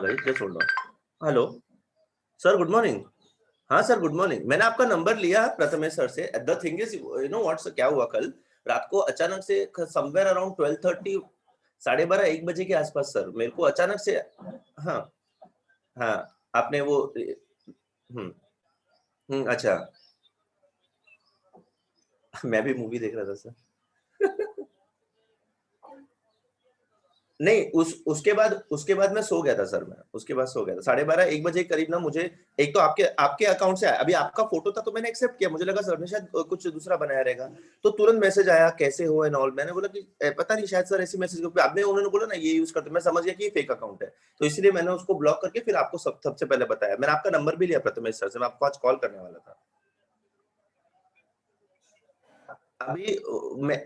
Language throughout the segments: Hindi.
Guys, just hold on. Hello sir, good morning. हाँ सर, गुड मॉर्निंग। मैंने आपका नंबर लिया प्रथमेश सर से। The thing is, you know what's, क्या हुआ कल रात को अचानक से समवेयर अराउंड 12:30, 12:30 1 बजे के आसपास सर, मेरे को अचानक से, हाँ हाँ, आपने वो अच्छा। मैं भी मूवी देख रहा था सर। नहीं, उसके बाद मैं सो गया था सर। मैं उसके बाद सो गया था 12:30 1 बजे के करीब ना। मुझे एक तो आपके अकाउंट से आया, अभी आपका फोटो था तो मैंने एक्सेप्ट किया, मुझे लगा सर ने शायद कुछ दूसरा बनाया रहेगा। तो तुरंत मैसेज आया, कैसे हो एंड ऑल। मैंने बोला कि पता नहीं, शायद सर ऐसी मैसेज आपने, उन्होंने बोला ना ये यूज करते, मैं समझ गया कि ये फेक अकाउंट है। तो इसलिए मैंने उसको ब्लॉक करके फिर आपको सबसे पहले बताया। मैंने आपका नंबर भी लिया प्रथमेश सर से, मैं आपको आज कॉल करने वाला था। अभी मैं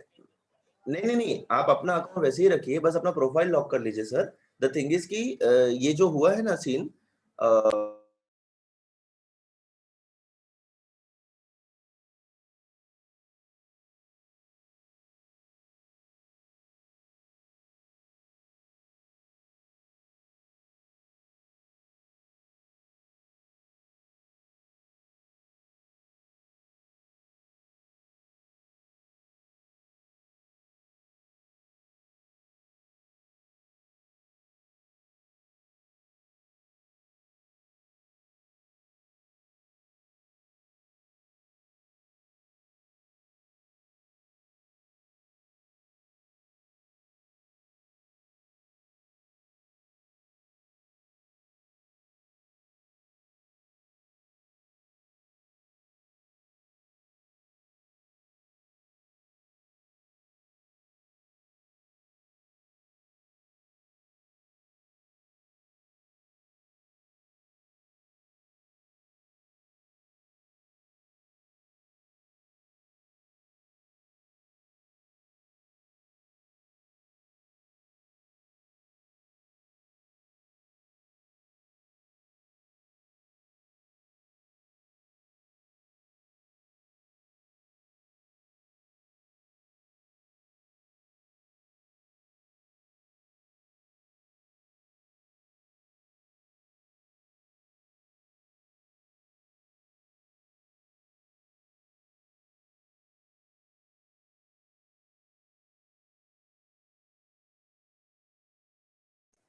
नहीं, आप अपना अकाउंट वैसे ही रखिए, बस अपना प्रोफाइल लॉक कर लीजिए सर। द थिंग इज कि ये जो हुआ है ना सीन,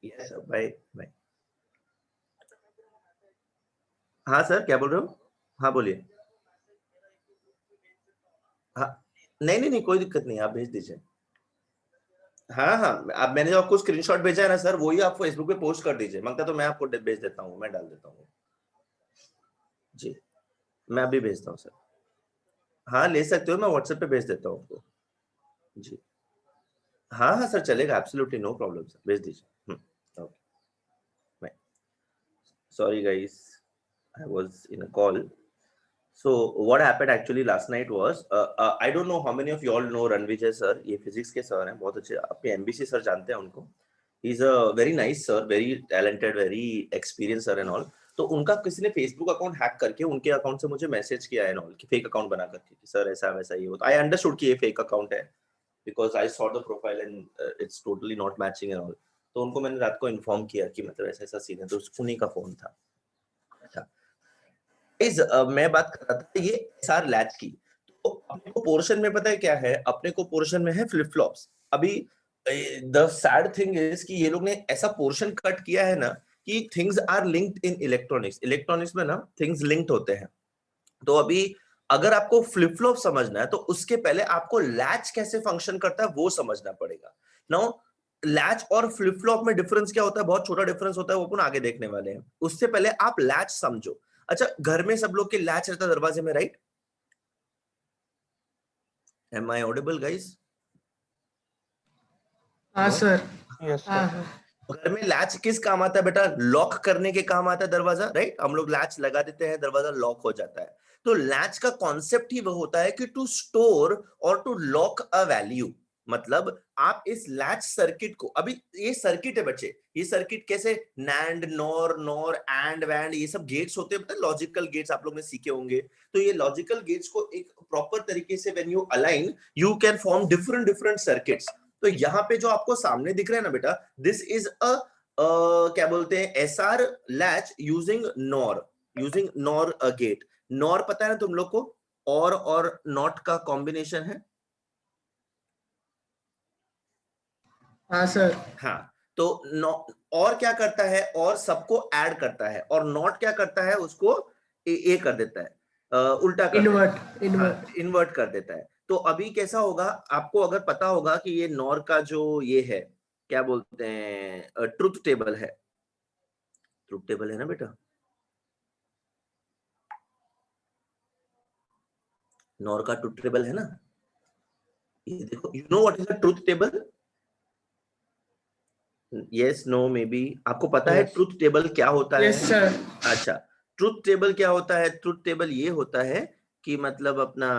यस भाई भाई। हाँ सर, क्या बोल रहे हो? हाँ बोलिए। हाँ, नहीं, कोई दिक्कत नहीं, आप भेज दीजिए। हाँ, अब मैंने जो आपको स्क्रीनशॉट भेजा है ना सर, वही आप फेसबुक पे पोस्ट कर दीजिए। मांगता तो मैं आपको भेज देता हूँ, मैं डाल देता हूँ जी। मैं अभी भेजता हूँ सर। हाँ, ले सकते हो, मैं व्हाट्सएप पे भेज देता हूँ आपको जी। हाँ सर, चलेगा, एब्सोल्युटली नो प्रॉब्लम सर, भेज दीजिए। Okay, bye. Sorry guys, I was in a call. So what happened actually last night was, I don't know how many of you all know Ranvijay sir, ये फिजिक्स के सर हैं, बहुत अच्छे, आपके एमबीसी सर जानते हैं उनको। He is a very nice sir, very talented, very experience sir and all. तो उनका किसी ने फेसबुक अकाउंट हैक करके उनके अकाउंट से मुझे मैसेज किया एंड ऑल, कि फेक अकाउंट बना करके कि सर ऐसा वैसा ये होता। आई अंडरस्टूड कि ये फेक अकाउंट है, because I saw the profile and it's totally not matching and all. तो उनको मैंने रात को इन्फॉर्म किया कि मतलब ऐसा ऐसा सीन है, तो उन्हीं का फोन था। मैं बात कर रहा था ये एसआर लैच की। तो अपने को पोर्शन में पता है क्या है, अपने को पोर्शन में है फ्लिप फ्लॉप्स। अभी द सैड थिंग इज कि ये लोग ने ऐसा पोर्शन कट किया है ना, कि things are linked in electronics. Electronics में ना थिंग्स लिंक्ड होते हैं। तो अभी अगर आपको फ्लिप फ्लॉप समझना है, तो उसके पहले आपको लैच कैसे फंक्शन करता है वो समझना पड़ेगा। नाउ लैच और फ्लिप फ्लॉप में डिफरेंस क्या होता है, बहुत छोटा डिफरेंस होता है, वो अपन आगे देखने वाले हैं। उससे पहले आप लैच समझो। अच्छा, घर में सब लोग के लैच रहता है दरवाजे में, right? Am I audible guys? हाँ नो। सर। यस हाँ सर। हाँ। घर में लैच किस काम आता है बेटा? लॉक करने के काम आता है दरवाजा, राइट? हम लोग लैच लगा देते हैं, दरवाजा लॉक हो जाता है। तो लैच का कॉन्सेप्ट ही वो होता है कि टू स्टोर और टू लॉक अ वैल्यू। मतलब आप इस लैच सर्किट को, अभी ये सर्किट है बच्चे, ये सर्किट कैसे, NAND, nor, nor, and, wand, ये सब गेट्स होते हैं, लॉजिकल गेट्स आप लोग ने सीखे होंगे। तो ये लॉजिकल गेट्स को एक प्रॉपर तरीके से when you align, you can form different different circuits. तो यहाँ पे जो आपको सामने दिख रहा है ना बेटा, दिस इज अ क्या बोलते हैं SR latch using NOR gate. NOR पता है ना तुम लोग को, और नॉट का कॉम्बिनेशन है। हाँ सर। हाँ, तो और क्या करता है, और सबको ऐड करता है, और नॉट क्या करता है, उसको ए कर देता है, उल्टा कर इन्वर्ट कर देता है। तो अभी कैसा होगा, आपको अगर पता होगा कि ये नॉर का जो ये है, क्या बोलते हैं, ट्रुथ टेबल है ना बेटा, नॉर का ट्रुथ टेबल है ना, ये देखो, you know what is the truth table? Yes, no, maybe. आपको पता है ट्रुथ टेबल क्या होता है? Yes sir. अच्छा, ट्रुथ टेबल क्या होता है? ट्रुथ टेबल ये होता है कि मतलब अपना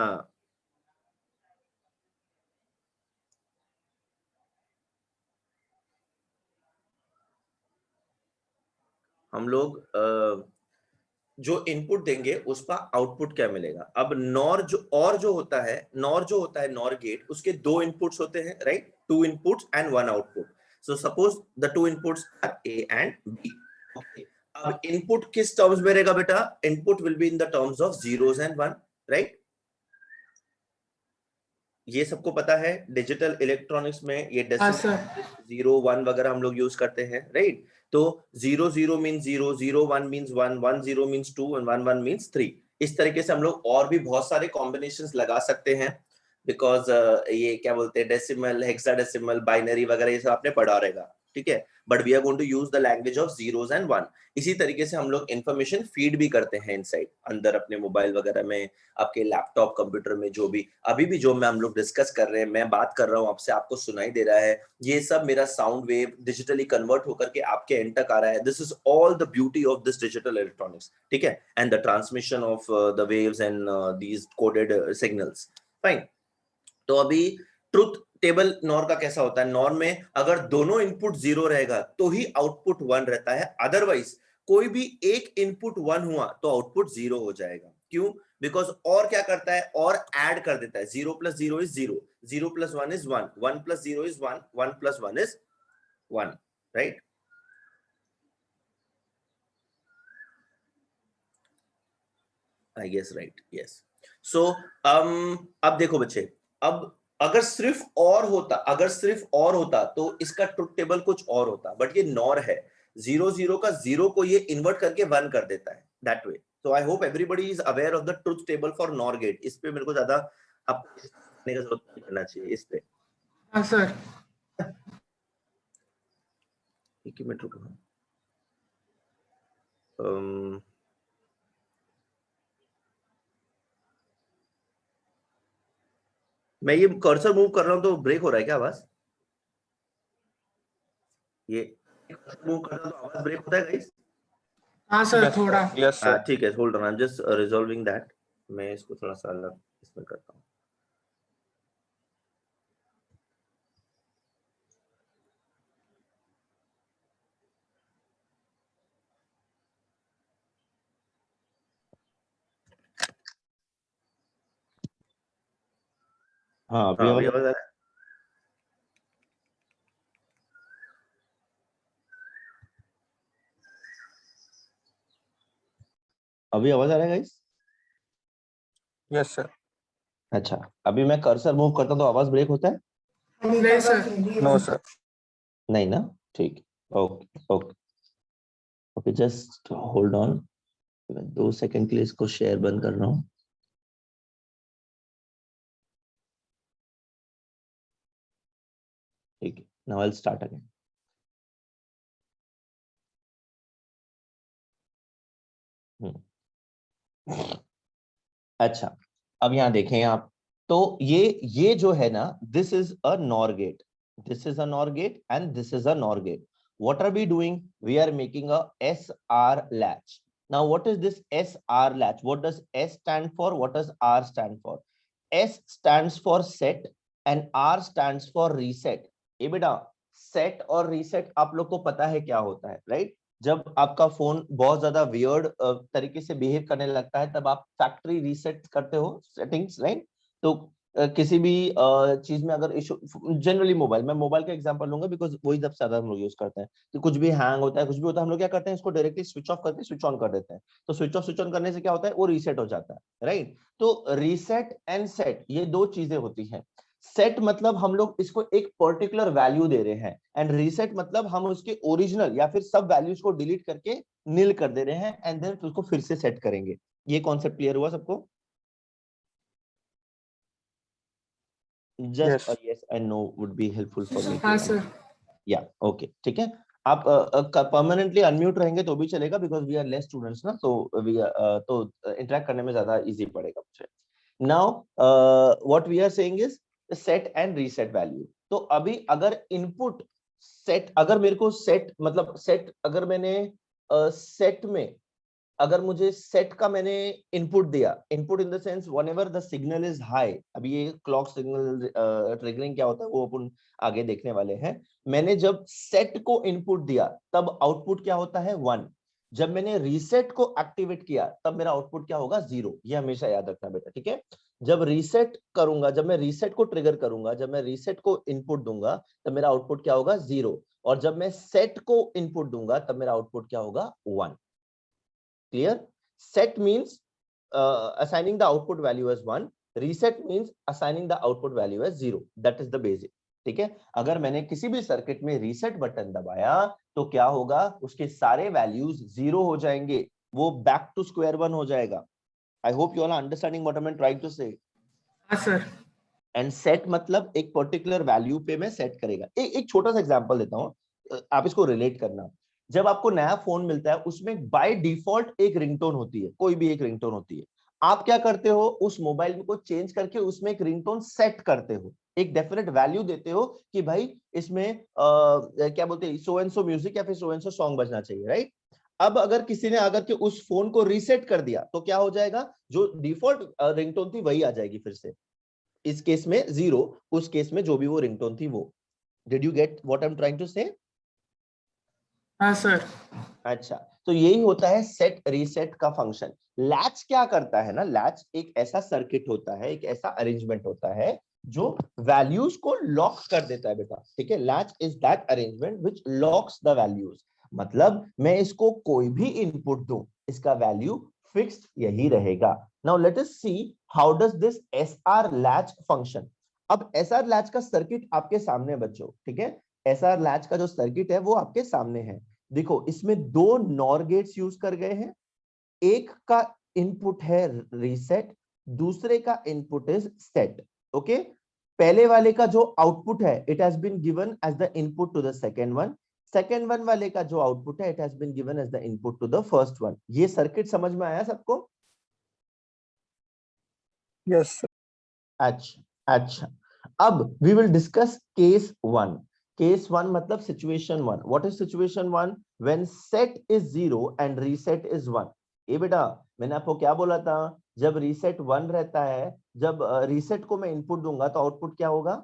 हम लोग जो इनपुट देंगे उसका आउटपुट क्या मिलेगा। अब नॉर जो होता है, नॉर गेट, उसके दो इनपुट्स होते हैं, right? 2 inputs and 1 output. So suppose the 2 inputs are A and B। Okay, अब इनपुट किस टर्म्स में रहेगा बेटा? Input will be in the terms of zeros and 1, right? ये सबको पता है, डिजिटल इलेक्ट्रॉनिक्स में ये डेसिमल 0 1 वगैरह हम लोग यूज करते हैं, राइट? तो 0 0 मींस 0, 0 1 मींस 1, 1 0 मींस 2 और 1 1 मींस 3। इस तरीके से हम लोग और भी बहुत सारे कॉम्बिनेशंस लगा सकते हैं, बिकॉज ये क्या बोलते हैं, डेसिमल, हेक्साडेसिमल, बाइनरी वगैरह ये सब आपने पढ़ा रहेगा, ठीक है? But we are going to use the language of zeros and 1। इसी तरीके से हम लोग इंफॉर्मेशन फीड भी करते हैं इनसाइड, अंदर अपने मोबाइल वगैरह में, आपके लैपटॉप कंप्यूटर में, जो भी अभी भी जो मैं हम लोग डिस्कस कर रहे हैं, मैं बात कर रहा हूँ आपसे, आपको सुनाई दे रहा है, ये सब मेरा साउंड वेव डिजिटली कन्वर्ट होकर के आपके एंड तक आ रहा है। This is all the beauty of this digital electronics, ठीक है? And the transmission of the waves and these coded signals, fine. तो अभी ट्रुथ टेबल नॉर का कैसा होता है? नॉर में अगर दोनों इनपुट 0 रहेगा तो ही आउटपुट 1 रहता है, अदरवाइज कोई भी एक इनपुट 1 हुआ तो आउटपुट 0 हो जाएगा। क्यों? बिकॉज और क्या करता है, और ऐड कर देता है। 0 + 0 is 0, 0 + 1 is 1, 1 + 0 is 1, 1 + 1 is 1, right? I guess right, yes. So अब देखो बच्चे, अब अगर सिर्फ और होता तो इसका ट्रुथ टेबल कुछ और होता, बट ये नॉर है, 0 0 का 0 को ये इन्वर्ट करके 1 कर देता है, that way. So I hope everybody is aware of the truth table for NOR gate. इस पे मेरे को ज्यादा अब करने का जरूरत नहीं करना चाहिए इस पे। हाँ सर। एक मिनट रुको। मैं ये कर्सर मूव कर रहा हूँ तो ब्रेक हो रहा है क्या आवाज? ये मूव कर रहा हूँ तो आवाज ब्रेक होता है गाइस? हाँ सर, थोड़ा। Yes sir. ठीक है, hold on, I am just resolving that. मैं इसको थोड़ा सा अलग इसमें करता हूँ। हाँ हाँ, अभी आवाज आ रहा है? अभी आवाज आ रहा है गाइस? Yes sir. अच्छा, अभी मैं कर्सर मूव करता हूँ तो आवाज ब्रेक होता है? नहीं सर। No sir. नहीं ना, ठीक। Okay okay okay, just hold on, मैं 2 सेकंड के लिए इसको शेयर बंद कर रहा हूँ। ठीक है, now I will start again. अच्छा, अब यहाँ देखें आप, तो ये जो है ना, this is a NOR gate, this is a NOR gate and this is a NOR gate. What are we doing? We are making a SR latch. Now, what is this SR latch? What does S stand for? What does R stand for? S stands for set and R stands for reset. ये बेटा, set और reset आप लोग को पता है क्या होता है, right? जब आपका फोन बहुत ज्यादा वियर्ड तरीके से बिहेव करने लगता है, तब आप फैक्ट्री रीसेट करते हो सेटिंग्स, राइट? तो किसी भी चीज में अगर इशू, जनरली मोबाइल, मैं मोबाइल का एग्जांपल लूंगा बिकॉज वही सबसे ज्यादा हम लोग यूज करते हैं, कि कुछ भी हैंग होता है, कुछ भी होता है, हम लोग क्या करते हैं, इसको डायरेक्टली स्विच ऑफ करके स्विच ऑन कर देते हैं। तो स्विच ऑफ स्विच ऑन करने से क्या होता है, वो रीसेट हो जाता है, राइट। तो रीसेट एंड सेट ये दो चीजें होती हैं। सेट मतलब हम लोग इसको एक पर्टिकुलर वैल्यू दे रहे हैं, एंड रीसेट मतलब हम उसके ओरिजिनल या फिर सब वैल्यूज को डिलीट करके नील कर दे रहे हैं, एंड देन उसको फिर से सेट करेंगे। ये कॉन्सेप्ट क्लियर हुआ सबको? Yes. Just yes and no would be helpful for me हाँ to सर। या ओके, ठीक है। आप परमानेंटली अनम्यूट रहेंगे तो भी चलेगा, because we are less students ना, तो वी तो इंटरेक्ट करने में ज्यादा इजी पड़ेगा मुझे। Now what we are saying is set and reset value. तो अभी अगर इनपुट सेट, अगर मेरे को सेट मतलब सेट, अगर मैंने सेट में, अगर मुझे सेट का मैंने इनपुट दिया, input in the sense whenever the signal is high, अभी ये क्लॉक सिग्नल ट्रिगरिंग क्या होता है वो अपन आगे देखने वाले हैं। मैंने जब सेट को इनपुट दिया तब आउटपुट क्या होता है 1। जब मैंने रीसेट को एक्टिवेट किया तब मेरा आउटपुट क्या होगा 0। ये हमेशा याद रखना बेटा, ठीक है। जब रीसेट करूंगा, जब मैं रीसेट को ट्रिगर करूंगा, जब मैं रीसेट को इनपुट दूंगा तब मेरा आउटपुट क्या होगा 0, और जब मैं सेट को इनपुट दूंगा तब मेरा आउटपुट क्या होगा 1। Clear? Set means assigning the output value as 1. Reset means assigning the output value as 0. That is the basic. ठीक है। अगर मैंने किसी भी सर्किट में रीसेट बटन दबाया तो क्या होगा, उसके सारे वैल्यूज 0 हो जाएंगे, वो बैक टू स्क्वायर 1 हो जाएगा। I hope you all are understanding what I am trying to say. हाँ सर। एंड सेट मतलब एक पर्टिकुलर वैल्यू पे मैं सेट करेगा। एक छोटा सा एग्जांपल देता हूं, आप इसको रिलेट करना। जब आपको नया फोन मिलता है उसमें बाय डिफॉल्ट एक रिंगटोन होती है, कोई भी एक रिंगटोन होती है। आप क्या करते हो, उस मोबाइल को चेंज करके उसमें एक रिंगटोन सेट करते हो, एक डेफिनेट वैल्यू देते हो कि भाई इसमें क्या बोलते हैं, सो एंड सो म्यूजिक या फिर सो एंड सो सॉन्ग बजना चाहिए, राइट। अब अगर किसी ने अगर के उस फोन को रीसेट कर दिया तो क्या हो जाएगा, जो डिफॉल्ट रिंगटोन थी वही आ जाएगी फिर से। इस केस में 0, उस केस में जो भी वो रिंगटोन थी वो। Did you get what I am trying to say? हाँ सर। अच्छा, तो यही होता है सेट रीसेट का फंक्शन। लैच क्या करता है ना, लैच एक ऐसा सर्किट होता है, एक ऐसा अरेंजमेंट होता है जो वैल्यूज को लॉक कर देता है बेटा, ठीक है। Latch is that arrangement which locks the values. मतलब मैं इसको कोई भी इनपुट दूं, इसका वैल्यू फिक्स्ड यही रहेगा। Now let us see how does this SR latch function. अब एसआर लैच का सर्किट आपके सामने बच्चों, ठीक है। एसआर लैच का जो सर्किट है वो आपके सामने है। देखो इसमें दो नॉर गेट्स यूज कर गए हैं। एक का इनपुट है रीसेट, दूसरे का इनपुट इज सेट, ओके। पहले वाले का जो आउटपुट है it has been given as the input to the second one, second one वाले का जो आउटपुट है it has been given as the input to the first one. ये सर्किट समझ में आया सबको? Yes, sir. अच्छा अच्छा, अब we will discuss case 1। Case 1 मतलब situation 1। What is situation 1? When set is 0 and reset is 1। ये बेटा मैंने आपको क्या बोला था, जब रीसेट 1 रहता है, जब रीसेट को मैं इनपुट दूंगा तो आउटपुट क्या होगा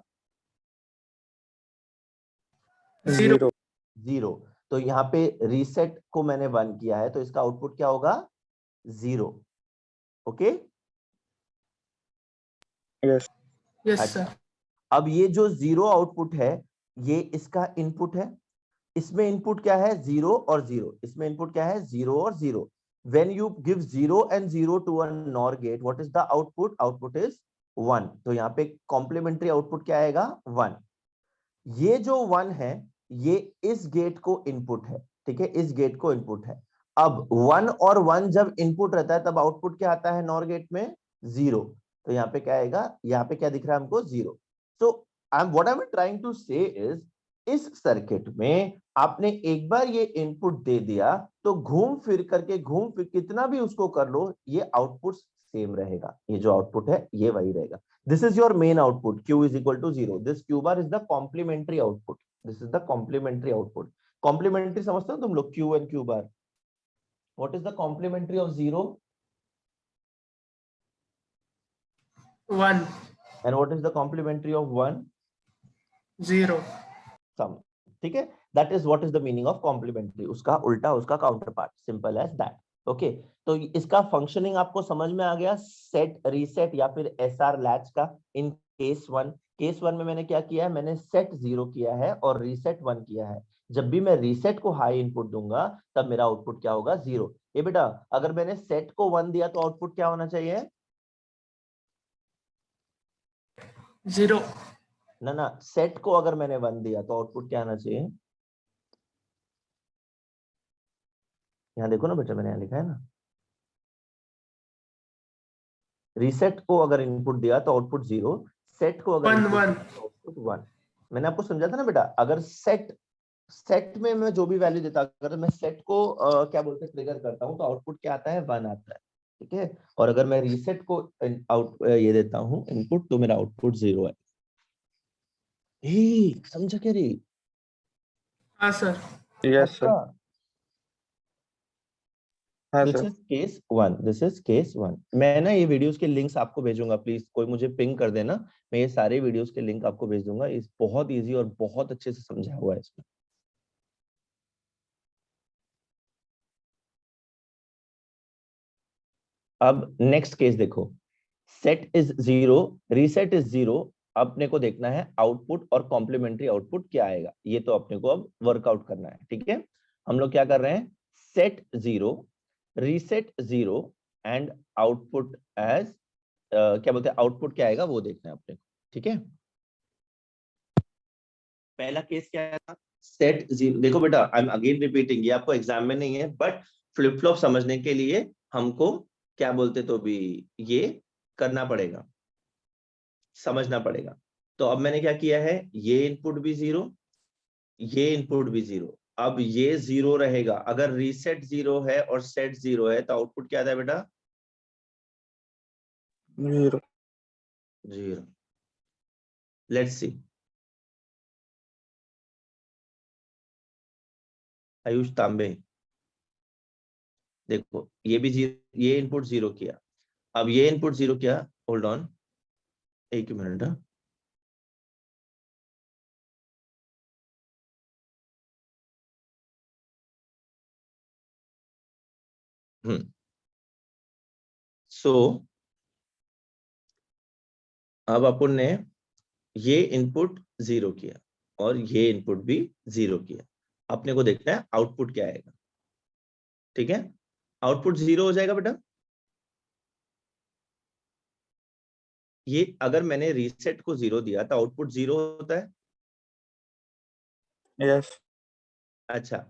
0। 0. 0। तो यहाँ पे रीसेट को मैंने 1 किया है तो इसका आउटपुट क्या होगा 0, ओके। Yes. यस अच्छा, सर। अब ये जो 0 आउटपुट है ये इसका इनपुट है। इसमें इनपुट क्या है 0 और 0, इसमें इनपुट क्या है 0 और 0। when you give 0 and 0 to a NOR gate, what is the output? Output is 1। तो यहाँ पे कॉम्प्लीमेंट्री आउटपुट क्या आएगा 1। ये जो 1 है ये इस गेट को इनपुट है, ठीक है, इस गेट को इनपुट है। अब 1 और 1 जब इनपुट रहता है तब आउटपुट क्या आता है नॉर गेट में 0। तो यहाँ पे क्या आएगा, यहाँ पे क्या दिख रहा है हमको 0। So what I am trying to say is, इस सर्किट में आपने एक बार ये इनपुट दे दिया तो घूम फिर कितना भी उसको कर लो ये आउटपुट सेम रहेगा। ये जो आउटपुट है ये वही रहेगा। This is your main output. Q is equal to 0. This Q bar is the complementary output. This is the complementary output. Complementary समझते हो तुम लोग, Q and Q bar. What is the complementary of 0? 1। And what is the complementary of 1? 0। Sum. ठीक है? That is what is the meaning of complementary. उसका उल्टा, उसका counterpart. Simple as that. Okay, तो इसका फंक्शनिंग आपको समझ में आ गया, सेट रीसेट या फिर एसआर लैच का। इन केस वन में मैंने क्या किया है, मैंने सेट 0 किया है और रीसेट 1 किया है। जब भी मैं रीसेट को हाई इनपुट दूंगा तब मेरा आउटपुट क्या होगा, 0। ये बेटा अगर मैंने सेट को 1 दिया तो आउटपुट क्या होना चाहिए, 0 ना सेट को अगर मैंने 1 दिया तो आउटपुट क्या आना चाहिए, यहाँ देखो ना बेटा, मैंने यहाँ लिखा है ना, रीसेट को अगर इनपुट दिया तो आउटपुट 0, सेट को अगर 1 इनपुट 1 दिया तो आउटपुट 1। मैंने आपको समझा था ना बेटा, अगर सेट में मैं जो भी वैल्यू देता, अगर मैं सेट को क्या बोलते हैं ट्रिगर करता हूँ तो आउटपुट क्या आता है, 1 आता है, ठीक है। और अगर मैं रीसेट को ये देता हूँ इनपुट तो मेरा आउटपुट 0 है। समझा क्या रे? हाँ सर। Yes, sir. पक्का? हाँ this sir. Is case 1, this is case 1। मैं ना ये वीडियोस के लिंक्स आपको भेजूंगा, प्लीज कोई मुझे पिंग कर देना, मैं ये सारे वीडियोस के लिंक आपको भेज दूंगा। इस बहुत इजी और बहुत अच्छे से समझा हुआ है इसमें। अब नेक्स्ट केस देखो, सेट इज 0, रीसेट इज 0। अपने को देखना है आउटपुट और कॉम्प्लीमेंट्री आउटपुट क्या आएगा, ये तो अपने को अब वर्कआउट करना है, ठीक है। हम लोग क्या कर रहे हैं, set 0, reset 0 and output as क्या बोलते हैं, आउटपुट क्या आएगा वो देखना है अपने को, ठीक है। पहला केस क्या था, सेट 0। देखो बेटा, आई एम अगेन रिपीटिंग, ये आपको एग्जाम में नहीं है बट फ्लिप फ्लॉप समझने के लिए हमको क्या बोलते तो भी ये करना पड़ेगा, समझना पड़ेगा। तो अब मैंने क्या किया है, ये इनपुट भी 0, ये इनपुट भी 0। अब ये 0 रहेगा, अगर रीसेट 0 है और सेट 0 है तो आउटपुट क्या आता है बेटा, 0. 0। लेट्स सी, आयुष तांबे, देखो ये भी 0, ये इनपुट 0 किया, अब ये इनपुट 0 किया। होल्ड ऑन, एक मिनट। सो अब अपन ने ये इनपुट 0 किया और ये इनपुट भी 0 किया, अपने को देखना है आउटपुट क्या आएगा, ठीक है। आउटपुट 0 हो जाएगा बेटा। ये अगर मैंने रीसेट को 0 दिया तो आउटपुट 0 होता है। Yes. अच्छा,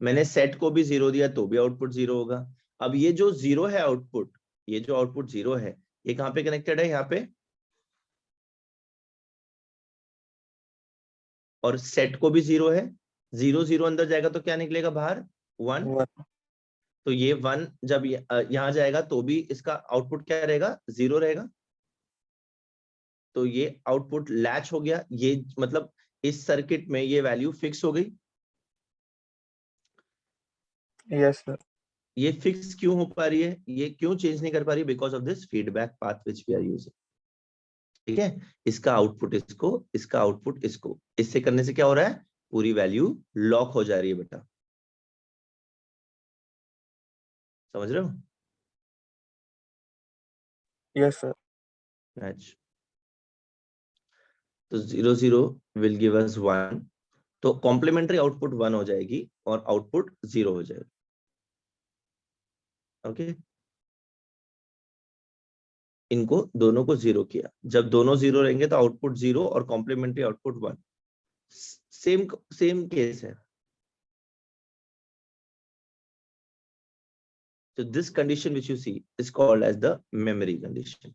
मैंने सेट को भी 0 दिया तो भी आउटपुट 0 होगा। अब ये जो 0 है आउटपुट, ये जो आउटपुट 0 है ये कहां पे कनेक्टेड है, यहाँ पे, और सेट को भी 0 है। 0 0 अंदर जाएगा तो क्या निकलेगा बाहर, 1। 1. तो ये 1 जब यहाँ जाएगा तो भी इसका आउटपुट क्या रहेगा, 0 रहेगा। तो ये आउटपुट लैच हो गया, ये मतलब इस सर्किट में ये वैल्यू फिक्स हो गई। Yes, sir. ये फिक्स क्यों हो पा रही है, ये क्यों चेंज नहीं कर पा रही, because of this feedback path which we are using, ठीक है। इसका आउटपुट इसको, इसका आउटपुट इसको, इससे करने से क्या हो रहा है, पूरी वैल्यू लॉक हो जा रही है बेटा, समझ रहे हो। Yes, sir. मैच, तो 0 0 विल गिव अस 1, तो कॉम्प्लीमेंट्री आउटपुट 1 हो जाएगी और आउटपुट 0 हो जाएगा, ओके। इनको दोनों को 0 किया, जब दोनों 0 रहेंगे तो आउटपुट 0 और complementary output 1। Same same case है। So this condition which you see is called as the memory condition.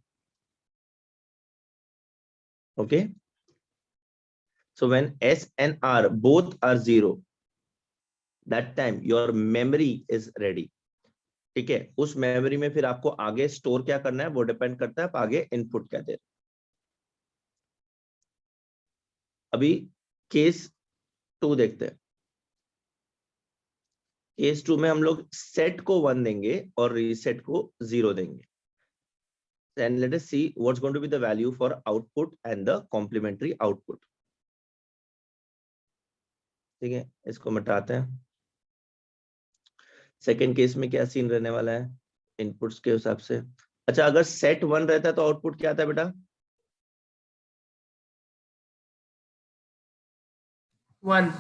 Okay. So when S and R both are 0, that time your memory is ready. ठीक है, उस मेमोरी में फिर आपको आगे स्टोर क्या करना है वो डिपेंड करता है आप आगे इनपुट क्या दे रहे। अभी केस 2 देखते हैं। केस 2 में हम लोग सेट को 1 देंगे और रीसेट को 0 देंगे। Then let us see what's going to be the value for output and the complementary output. ठीक है, इसको मिटाते हैं। सेकंड केस में क्या सीन रहने वाला है इनपुट्स के हिसाब से? अच्छा, अगर सेट 1 रहता है तो आउटपुट क्या आता है बेटा? 1.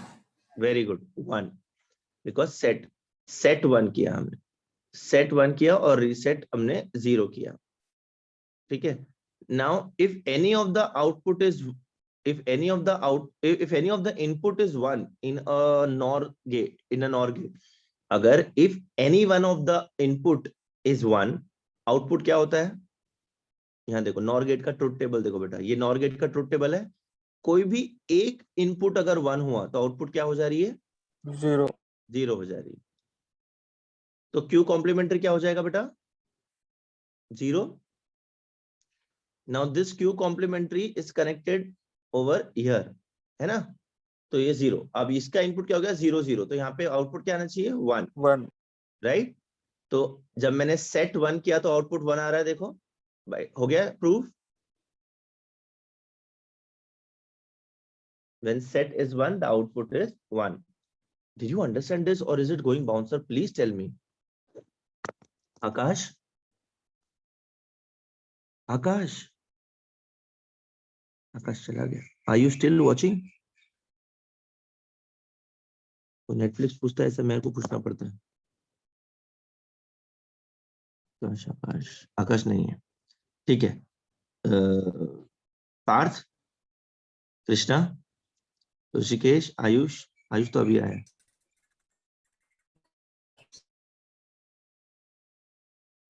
वेरी गुड, 1, बिकॉज सेट 1 किया हमने, सेट 1 किया और रीसेट हमने 0 किया, ठीक है। Now if any of the output is, if any of the input is 1 in a NOR gate, अगर if any one of the input is 1, output क्या होता है? यहाँ देखो NOR गेट का ट्रुथ टेबल देखो बेटा, ये NOR गेट का ट्रुथ टेबल है। कोई भी एक इनपुट अगर 1 हुआ तो आउटपुट क्या हो जा रही है? 0. 0 हो जा रही है। तो Q कॉम्प्लीमेंट्री क्या हो जाएगा बेटा? 0. Now this Q complementary is connected over here, है ना? तो ये 0, अब इसका इनपुट क्या हो गया? 0 0, तो यहाँ पे आउटपुट क्या आना चाहिए? 1, 1. राइट? तो जब मैंने सेट 1 किया तो आउटपुट 1 आ रहा है, देखो भाई, हो गया proof. When set is 1, the output is 1. Did you understand this or is it going bouncer? Please tell me. Akash? Akash? Akash चला गया। Are you still watching? तो नेटफ्लिक्स पूछता है, ऐसा मेरे को पूछना पड़ता है। आकाश, आकाश, आकाश नहीं है, ठीक है। पार्थ, कृष्णा, ऋषिकेश, आयुष, आयुष तो अभी आया।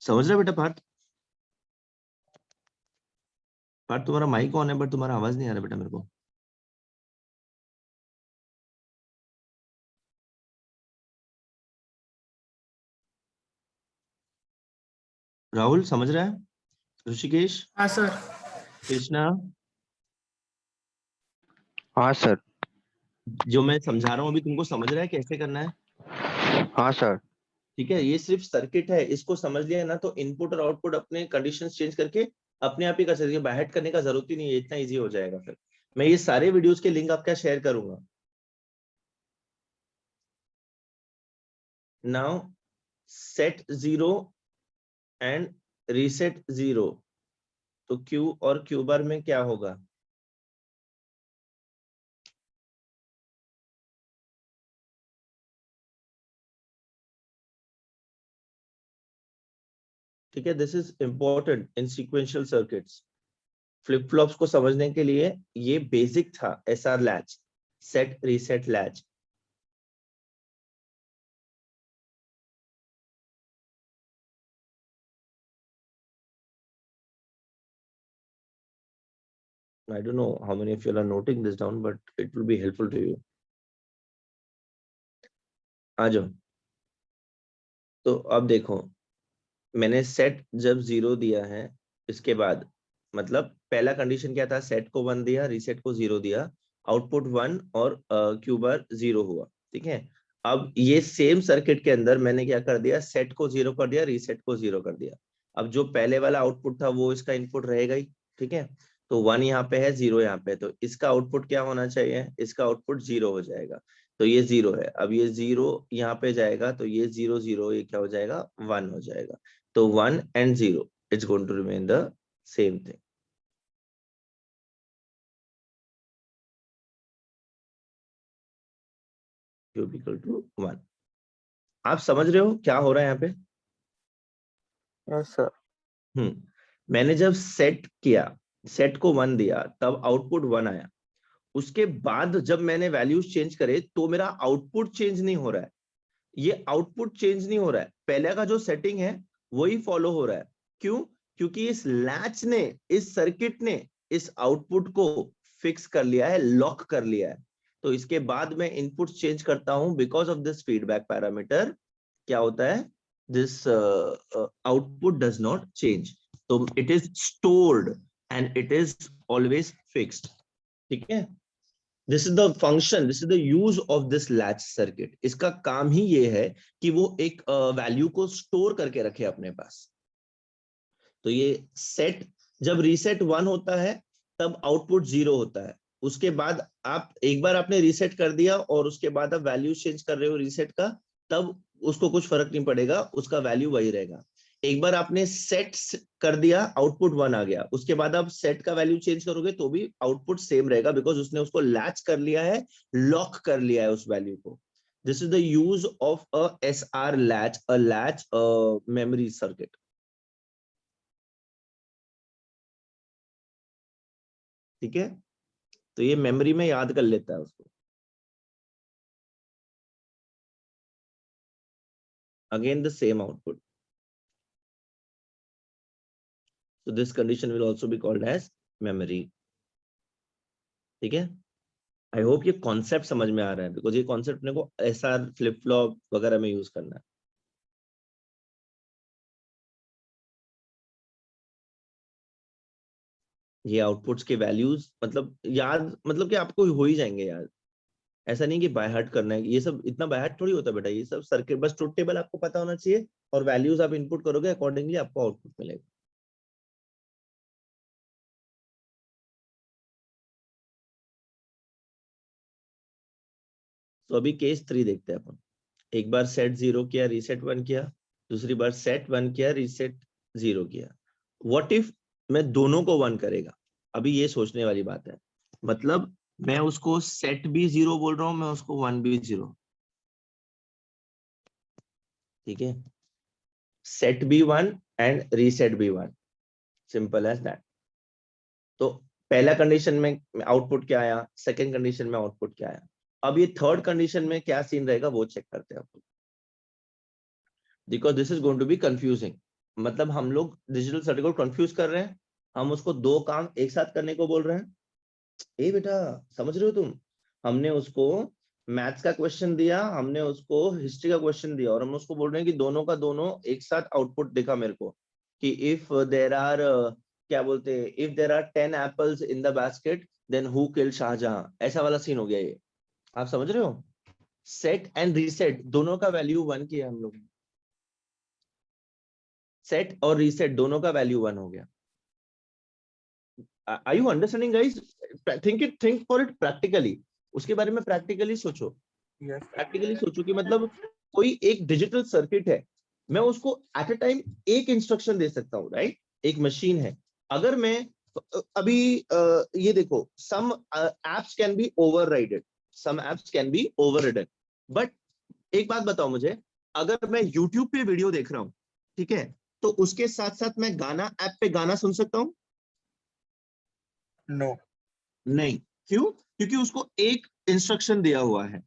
समझ रहे बेटा पार्थ? पार्थ तुम्हारा माइक ऑन है बट तुम्हारा आवाज नहीं आ रहा बेटा मेरे को। राहुल समझ रहा है? ऋषिकेश? हाँ सर। कृष्णा? हाँ सर. जो मैं समझा रहा हूँ अभी तुमको समझ रहा है कैसे करना है? हाँ सर. ठीक है, ये सिर्फ सर्किट है, इसको समझ लिया ना तो इनपुट और आउटपुट अपने कंडीशंस चेंज करके अपने आप ही कर सकते हैं, बाहर करने का जरूरत ही नहीं है, इतना इजी हो जाएगा। फिर मैं ये सारे वीडियोस के लिंक आपका शेयर करूंगा। नाउ सेट 0 एंड रीसेट 0, तो Q और Q बार में क्या होगा? ठीक है, this is important in sequential circuits. Flip flops को समझने के लिए ये बेसिक था, SR latch, set reset latch. I don't know how many of you are noting this down, but it will be helpful to you. आ जाओ। तो अब देखो, मैंने सेट जब 0 दिया है, इसके बाद मतलब पहला कंडीशन क्या था? सेट को 1 दिया, रीसेट को 0 दिया, आउटपुट 1 और Q बार 0 हुआ, ठीक है। अब ये सेम सर्किट के अंदर मैंने क्या कर दिया? सेट को 0 कर दिया, रीसेट को 0 कर दिया। अब जो पहले वाला आउटपुट था वो इसका इनपुट रहेगा ही, ठीक है। तो 1 यहाँ पे है, 0 यहाँ पे, तो इसका आउटपुट क्या होना चाहिए? इसका आउटपुट 0 हो जाएगा। तो ये 0 है, अब ये 0 यहाँ पे जाएगा, तो ये 0 0 ये क्या हो जाएगा? 1 हो जाएगा। तो 1 and 0 it's going to remain the same thing. Q equal to 1. आप समझ रहे हो क्या हो रहा है यहाँ पे? Yes sir. मैंने जब सेट किया, सेट को 1 दिया, तब आउटपुट 1 आया। उसके बाद जब मैंने वैल्यूज चेंज करे तो मेरा आउटपुट चेंज नहीं हो रहा है, ये आउटपुट चेंज नहीं हो रहा है, पहले का जो सेटिंग है वही फॉलो हो रहा है। क्यों? क्योंकि इस लैच ने, इस सर्किट ने इस आउटपुट को फिक्स कर लिया है, लॉक कर लिया है। तो इसके बाद मैं इनपुट चेंज करता हूं, because of this feedback parameter क्या होता है? This output does not change, तो it is stored and it is always fixed, ठीक है। This is the function, this is the use of this latch circuit. इसका काम ही ये है कि वो एक वैल्यू को स्टोर करके रखे अपने पास। तो ये सेट जब रीसेट 1 होता है तब आउटपुट 0 होता है। उसके बाद आप एक बार आपने रीसेट कर दिया और उसके बाद आप वैल्यू चेंज कर रहे हो रीसेट का, तब उसको कुछ फर्क नहीं पड़ेगा, उसका वैल्यू वही रहेगा। एक बार आपने सेट कर दिया, आउटपुट 1 आ गया, उसके बाद आप सेट का वैल्यू चेंज करोगे तो भी आउटपुट सेम रहेगा, बिकॉज उसने उसको लैच कर लिया है, लॉक कर लिया है उस वैल्यू को। This is the use of a SR latch, a latch memory circuit. ठीक है, तो ये मेमोरी में याद कर लेता है उसको। Again the same output, so this condition will also be called as memory। ठीक है, आई होप ये कॉन्सेप्ट समझ में आ रहा है, बिकॉज ये कॉन्सेप्ट अपने को एसआर फ्लिप फ्लॉप वगैरह में यूज करना है। ये आउटपुट्स के वैल्यूज मतलब याद, मतलब कि आपको हो ही जाएंगे याद, ऐसा नहीं कि बाय हार्ट करना है, ये सब इतना बाय हार्ट थोड़ी होता है बेटा, ये सब सर्किट बस ट्रुथ टेबल आपको पता होना चाहिए और वैल्यूज आप इनपुट करोगे, अकॉर्डिंगली आपको आउटपुट मिलेगा। तो अभी केस 3 देखते हैं अपन। एक बार सेट 0 किया, रीसेट 1 किया, दूसरी बार सेट 1 किया, रीसेट 0 किया। व्हाट इफ मैं दोनों को 1 करेगा? अभी ये सोचने वाली बात है, मतलब मैं उसको सेट भी 0 बोल रहा हूं, मैं उसको 1 भी 0। ठीक है, सेट भी 1 एंड रीसेट भी 1, सिंपल एज दैट। तो पहला कंडीशन में आउटपुट क्या आया, सेकंड कंडीशन में आउटपुट क्या आया। अब ये थर्ड कंडीशन में क्या सीन रहेगा वो चेक करते हैं अपन, because this is going to be confusing. मतलब हम लोग डिजिटल सर्किट को कंफ्यूज कर रहे हैं, हम उसको दो काम एक साथ करने को बोल रहे हैं। ए बेटा, समझ रहे हो तुम? हमने उसको मैथ्स का क्वेश्चन दिया, हमने उसको हिस्ट्री का क्वेश्चन दिया, और हम उसको बोल रहे हैं कि दोनों का दोनों एक साथ आउटपुट दिखा मेरे को, कि इफ देर आर क्या बोलते हैं, if there are 10 apples in the basket then who killed Shahjahan, ऐसा वाला सीन हो गया ये। आप समझ रहे हो? सेट एंड रीसेट दोनों का वैल्यू 1 किया हम लोग, सेट और रीसेट दोनों का वैल्यू 1 हो गया। Are you understanding guys? Think for it practically, उसके बारे में प्रैक्टिकली सोचो। प्रैक्टिकली सोचो कि मतलब कोई एक डिजिटल सर्किट है, मैं उसको एट अ टाइम एक इंस्ट्रक्शन दे सकता हूँ, राइट? एक मशीन है, अगर मैं अभी ये देखो, some apps can be overrided, some apps can be overridden, but एक बात बताओ मुझे, अगर मैं YouTube पे वीडियो देख रहा हूँ, ठीक है, तो उसके साथ साथ मैं गाना ऐप पे गाना सुन सकता हूँ? No. नहीं। क्यों? क्योंकि उसको एक इंस्ट्रक्शन दिया हुआ है,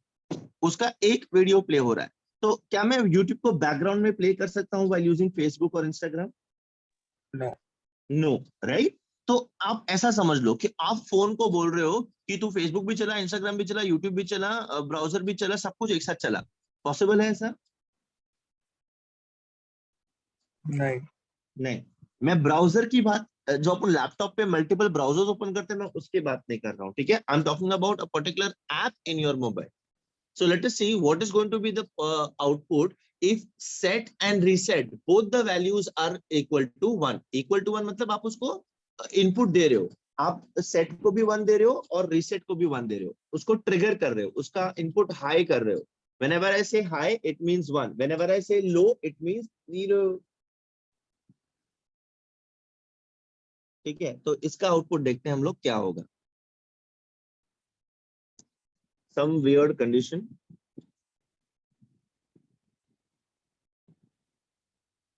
उसका एक वीडियो प्ले हो रहा है। तो क्या मैं YouTube को बैकग्राउंड में प्ले कर सकता हूँ व्हाइल यूजिंग फेसबुक और इंस्टाग्राम? No. No, right? तो आप ऐसा समझ लो कि आप फोन को बोल रहे हो कि तू फेसबुक भी चला, इंस्टाग्राम भी चला, यूट्यूब भी चला, ब्राउजर भी चला, सब कुछ एक साथ चला। पॉसिबल है ऐसा? नहीं। नहीं। मैं ब्राउजर की बात, जो अपन लैपटॉप पे मल्टीपल ब्राउजर्स ओपन करते हैं, मैं उसकी बात नहीं कर रहा हूँ। ठीक है, I am talking about a particular app in your mobile. So let us see what is going to be the output if set and reset both the values are equal to 1. Equal to 1 मतलब आप उसको इनपुट दे रहे हो, आप सेट को भी 1 दे रहे हो और रीसेट को भी 1 दे रहे हो, उसको ट्रिगर कर रहे हो, उसका इनपुट हाई कर रहे हो। Whenever I say high, it means 1. Whenever I say low, it means 0. ठीक है, तो इसका आउटपुट देखते हैं हम लोग क्या होगा। Some weird condition.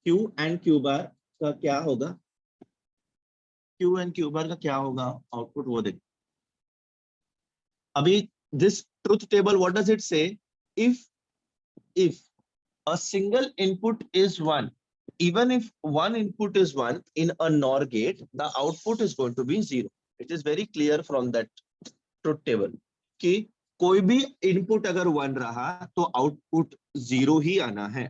Q and Q bar का क्या होगा? Q and Q bar का क्या होगा आउटपुट, वो देख। अभी this truth table, what does it say? If a single input is 1, even if one input is 1 in a NOR gate, the output is going to be 0. It is very clear from that truth table कि कोई भी इनपुट अगर 1 रहा तो आउटपुट 0 ही आना है।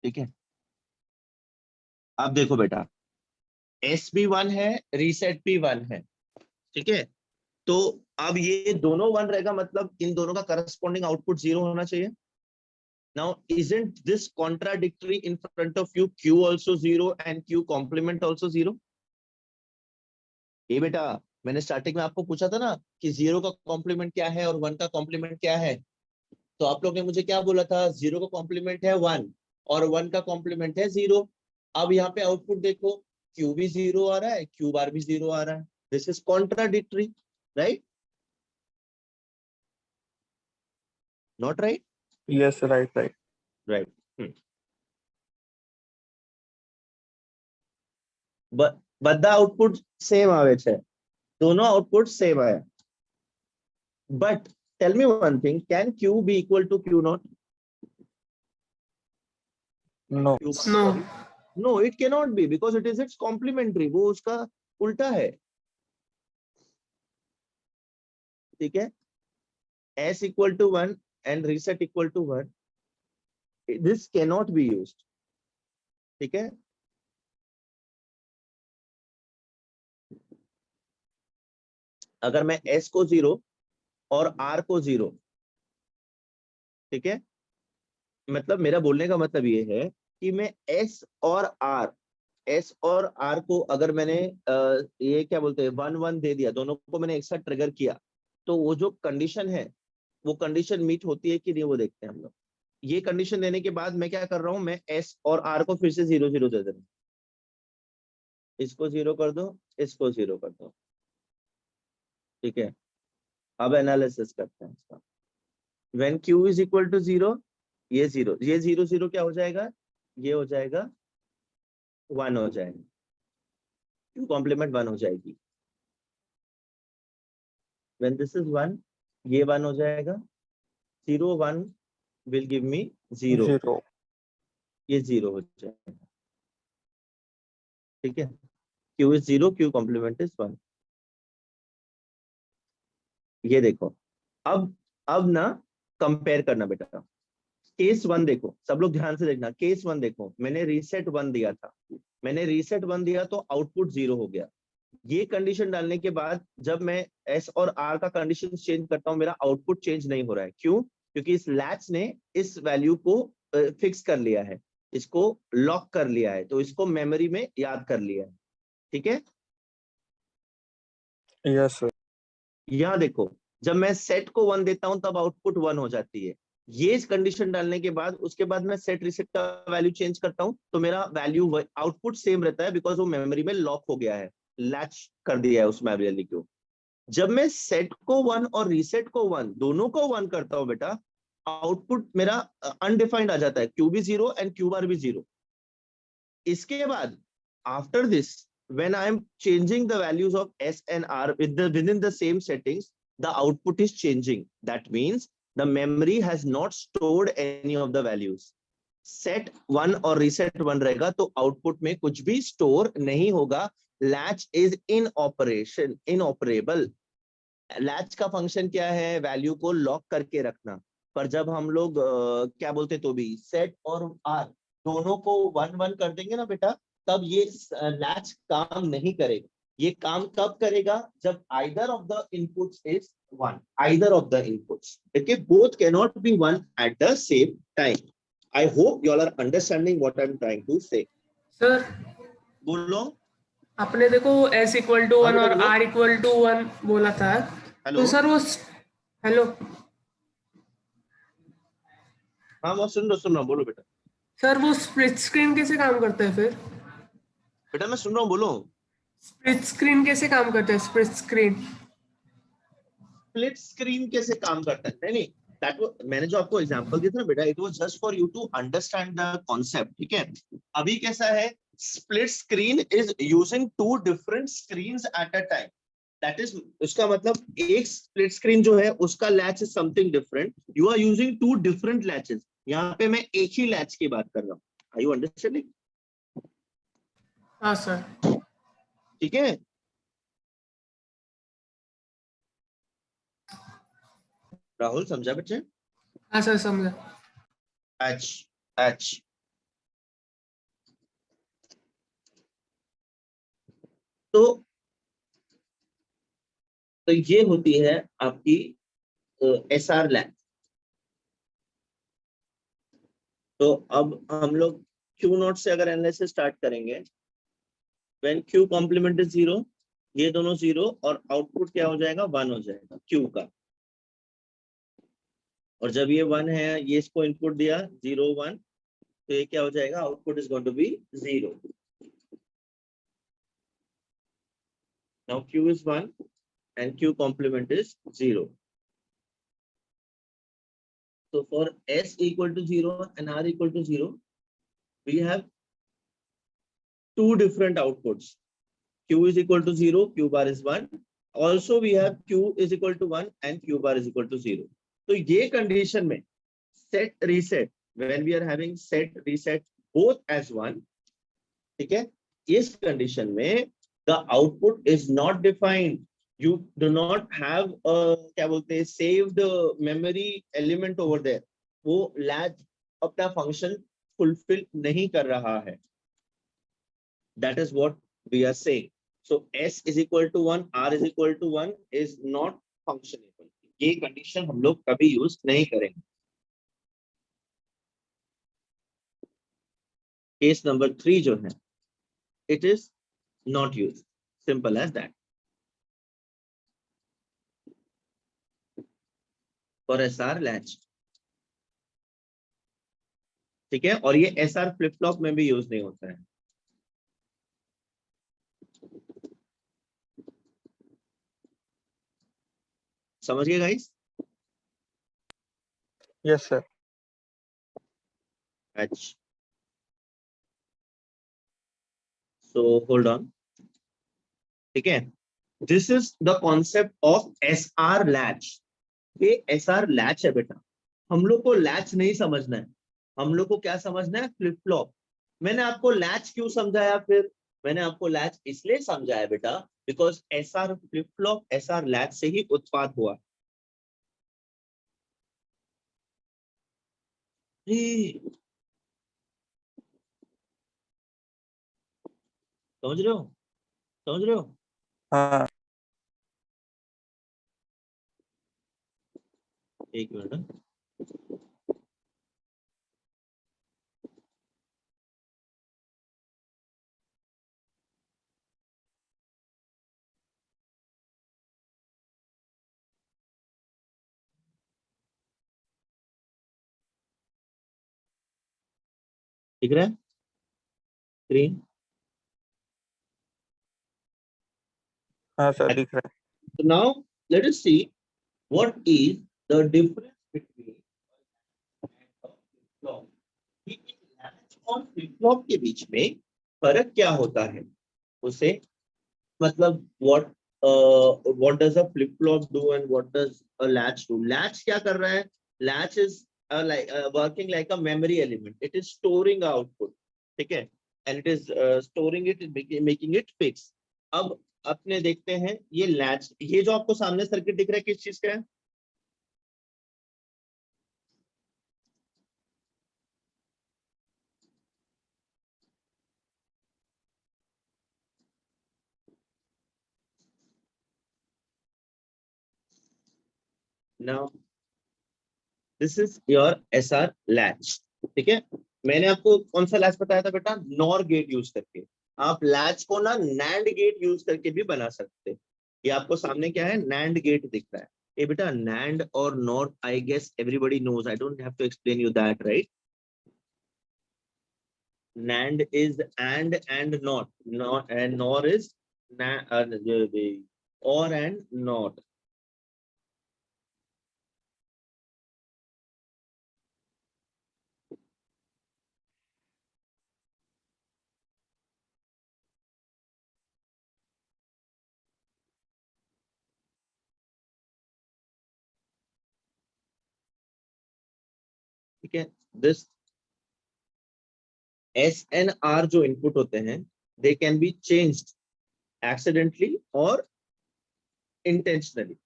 ठीक है, अब देखो बेटा, एस भी 1 है, रीसेट भी 1 है। ठीक है, तो अब ये दोनों 1 रहेगा, मतलब इन दोनों का करस्पॉन्डिंग आउटपुट 0 होना चाहिए। Now, isn't this contradictory in front of you? Q also 0 and Q complement also 0. ये बेटा मैंने स्टार्टिंग में आपको पूछा था ना कि 0 का कॉम्प्लीमेंट क्या है और 1 का कॉम्प्लीमेंट क्या है, तो आप लोग ने मुझे क्या बोला था, 0 का कॉम्प्लीमेंट है 1 और 1 का कॉम्प्लीमेंट है 0। अब यहाँ पे आउटपुट देखो, क्यू भी 0 आ रहा है, क्यू बार भी 0 आ रहा है, this is contradictory, right? Not right? Yes, right, right. Right. બધા આઉટપુટ સેમ આવે છે, दोनों आउटपुट सेम आया, but tell me one thing, can Q be equal to Q naught? No. No. No, it cannot be because it is its complementary, वो उसका उल्टा है, ठीक है? S equal to 1 and reset equal to 1, this cannot be used, ठीक है? अगर मैं S को 0 और R को 0, ठीक है, मतलब मेरा बोलने का मतलब ये है कि मैं S और R को अगर मैंने ये क्या बोलते हैं 1 1 दे दिया, दोनों को मैंने एक साथ ट्रिगर किया, तो वो जो कंडीशन है वो कंडीशन मीट होती है कि नहीं, वो देखते हैं हम लोग। ये कंडीशन देने के बाद मैं क्या कर रहा हूं, मैं S और R को फिर से 0 0 दे दे रहा हूं, इसको 0 कर दो, इसको 0 कर दो, ठीक है? अब एनालिसिस करते हैं इसका। When Q is equal to 0, ये 0 0 क्या हो जाएगा, ये हो जाएगा 1 हो जाएगा, Q कॉम्प्लीमेंट 1 हो जाएगी। When this is 1, ये 1 हो जाएगा, 0 1 will give me 0, 0. ये 0 हो जाएगा, ठीक है? Q is 0, Q complement is 1। ये देखो, अब ना कंपेयर करना बेटा, केस 1 देखो, सब लोग ध्यान से देखना, केस 1 देखो, मैंने रीसेट 1 दिया था, मैंने रीसेट 1 दिया तो आउटपुट 0 हो गया। ये कंडीशन डालने के बाद जब मैं S और R का कंडीशन चेंज करता हूं, मेरा आउटपुट चेंज नहीं हो रहा है, क्यों? क्योंकि इस लैच ने इस वैल्यू को फिक्स कर लिया है, इसको लॉक कर लिया है, तो इसको मेमोरी में याद कर लिया है, ठीक है? Yes, sir. यहां देखो, जब मैं सेट को 1 देता हूं तब आउटपुट 1 हो जाती है। ये कंडीशन डालने के बाद उसके बाद मैं सेट रिसेट का वैल्यू चेंज करता हूं तो मेरा वैल्यू आउटपुट सेम रहता है, बिकॉज वो मेमोरी में लॉक हो गया है, लैच कर दिया है उस वैल्यू को। जब मैं सेट को 1 और रीसेट को 1 दोनों को 1 करता हूं बेटा, आउटपुट मेरा अनडिफाइंड आ जाता है, क्यू भी 0 एंड क्यू बार भी 0। इसके बाद after this, when I am changing the values of S and R within the same settings, the output is changing. That means the memory has not stored any of the values. Set 1 और reset 1 रहेगा तो आउटपुट में कुछ भी स्टोर नहीं होगा। Latch is in operation, inoperable. Latch का फंक्शन क्या है, वैल्यू को लॉक करके रखना, पर जब हम लोग क्या बोलते तो भी सेट और आर दोनों को 1 1 कर देंगे ना बेटा, तब ये लैच काम नहीं करेगा। ये काम कब करेगा, जब either of the inputs is 1, either of the inputs, okay, both can not be 1 at the same time. I hope you all are understanding what I am trying to say. Sir बोलो। आपने देखो S इक्वल टू 1 और R इक्वल टू 1 बोला था, तो सर वो, हेलो, हाँ वो सुन रहा हूँ, बोलो बेटा। सर वो स्प्लिट स्क्रीन कैसे काम करता है फिर? बेटा मैं सुन रहा हूँ, बोलो। स्प्लिट स्क्रीन कैसे काम करता है? स्प्लिट स्क्रीन स्प्लिट स्क्रीन कैसे काम करता है? नहीं, मैंने जो आपको एग्जांपल दिया था ना बेटा, it was just for you to understand the concept, ठीक है? अभी कैसा है, split screen is using 2 different screens at a time. That is, उसका मतलब एक स्प्लिट स्क्रीन जो है उसका latch is something different, you are using 2 different latches. यहाँ पे मैं एक ही लैच की बात कर रहा हूँ। Are you understanding? हाँ सर। ठीक है, राहुल समझा बच्चे? हाँ सर समझा। अच्छा, तो ये होती है आपकी SR लैच। तो अब हम लोग Q नॉट से अगर एनालिसिस स्टार्ट करेंगे, when Q complement is 0, ये दोनों 0 और आउटपुट क्या हो जाएगा 1 हो जाएगा Q का। और जब ये 1 है, ये इसको इनपुट दिया 0 1, तो ये क्या हो जाएगा, output is going to be 0। Now Q is 1 and Q complement is 0. So for S equal to 0 and R equal to 0, we have two different outputs. Q is equal to 0, Q bar is 1. Also we have Q is equal to 1 and Q bar is equal to 0. तो ये condition में set reset, when we are having set reset both as 1, ठीक है, इस condition में the output is not defined. You do not have a क्या बोलते हैं saved memory element over there. वो latch अपना function fulfill नहीं कर रहा है. That is what we are saying. So S is equal to 1, R is equal to 1 is not functionable. ये condition हम लोग कभी use नहीं करेंगे. Case number 3 जो है, it is not used. Simple as that. For SR latch. ठीक है, और ये SR flip flop में भी यूज नहीं होता है. समझ गए गाइस? Yes, sir. अच्छा, so hold on. ठीक है, this is the concept of SR latch. ये SR latch है बेटा. हम लोग को लैच नहीं समझना है, हम लोग को क्या समझना है, फ्लिप फ्लॉप. मैंने आपको लैच क्यों समझाया? फिर मैंने आपको लैच इसलिए समझाया बेटा because SR flip flop SR latch से ही उत्पाद हुआ. समझ रहे हो? समझ रहे हो? हाँ. एक मिनट. दिख रहा है स्क्रीन? हाँ सर, दिख रहा है. So now let us see what is the difference between flip-flop. Latch और फ्लिप फ्लॉप के बीच में फर्क क्या होता है उसे, मतलब what does a flip flop do and what does a latch do? Latch क्या कर रहा है? Latch is working like a memory element. It is storing output, ठीक है, and it is storing it, making it fixed. अब अपने देखते हैं ये लैच, ये जो आपको सामने सर्किट दिख रहा है किस चीज का है? Now this is your SR latch, ठीक है. मैंने आपको कौन सा लैच बताया था बेटा? नॉर गेट यूज करके. आप लैच को ना नैंड गेट यूज करके भी बना सकते. ये आपको सामने क्या है, नैंड गेट दिख रहा है. ये बेटा नैंड और NOR, I guess everybody knows, I don't have to explain you that, right? NAND is and not, and NOR is or and not. ठीक है, this S and R जो इनपुट होते हैं, they can be changed accidentally or intentionally